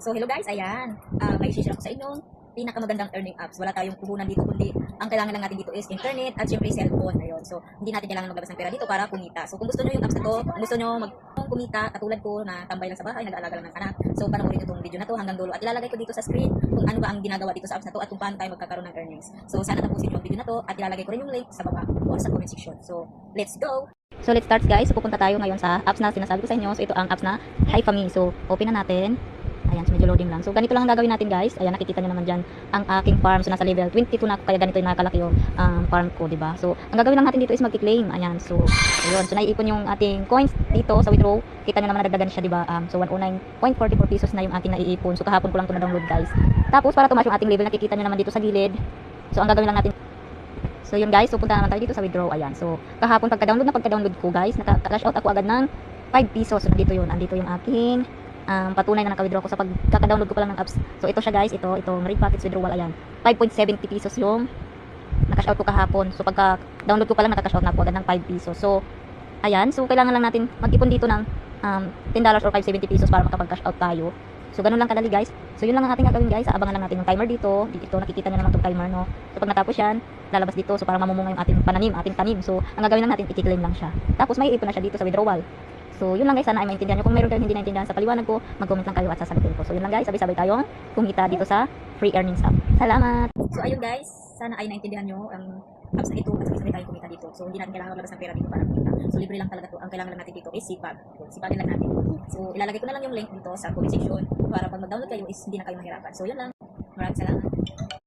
So hello guys, ayan. May share ako sa inyo pinakamagandang earning apps. Wala tayong puhunan dito kundi ang kailangan lang natin dito is internet at syempre cellphone. Ayun. So hindi natin kailangan maglabas ng pera dito para kumita. So kung gusto niyo yung apps na to, kung gusto niyo kumita katulad ko na tambay lang sa bahay, nag-aalaga lang ng anak. So panoorin niyo itong video na to hanggang dulo at ilalagay ko dito sa screen kung ano ba ang ginagawa dito sa apps na to at kung paano tayo magkakaroon ng earnings. So sana tapusin niyo ang video na to at ilalagay ko rin yung link sa baba o sa comment section. So let's go. So let's start guys. So pupunta tayo ngayon sa apps na sinasabi ko sa inyo. So ito ang apps na HiFami. So open na natin. Ayan, so medyo loading lang. So ganito lang ang gagawin natin guys. Ayan, nakikita nyo naman dyan ang aking farm. So nasa level 22 na ako, kaya ganito yung nakalaki yung farm ko, diba? So ang gagawin lang natin dito is mag-claim. Ayan, so ayun. So naiipon yung ating coins dito sa withdraw. Kita nyo naman nadagdagan siya, diba? So 109.44 pesos na yung ating naiipon. So kahapon ko lang ito na-download guys. Tapos para tumaas yung ating level, nakikita nyo naman dito sa gilid. So ang gagawin lang natin, so yun guys, so punta naman tayo dito sa withdraw. Ayan, so kahapon pagka-download ko guys, naka-cash out ako agad ng 5 pesos. So nandito yun, andito yung aking patunay na naka-withdraw ko sa pagkaka-download ko pa lang ng apps. So ito siya guys, itong Red Pockets withdrawal. Ayan, 5.70 pesos yung naka-cash out ko kahapon. So pagka-download ko pa lang, naka-cash out na ako agad ng 5 pesos. So ayan, so kailangan lang natin mag-ipon dito ng $10 or 570 pesos para makapag-cash out tayo. So ganun lang kadali guys. So yun lang ang ating gagawin guys. Abangan lang natin yung timer dito. Dito nakikita nyo naman itong timer, no. So pag natapos yan, lalabas dito. So para mamumunga yung ating ating tanim. So ang gagawin lang natin, i-claim lang siya. Tapos may ipon na siya dito sa withdrawal. So yun lang guys, sana ay maintindihan nyo. Kung meron kayong hindi naintindihan sa paliwanag ko, mag-comment lang kayo at sasagutin ko. So yun lang guys, sabay-sabay tayong kumita dito sa free earnings app. Salamat! So ayun guys, sana ay naintindihan nyo ang apps na ito at sabay-sabay tayong kumita dito. So hindi natin kailangan maglabas ng pera dito para kumita. So libre lang talaga to. Ang kailangan lang natin dito is sipag. Sipagin lang natin. So ilalagay ko na lang yung link dito sa comment section para pag mag-download kayo is hindi na kayo mahirapan. So yun lang. Maraming salamat.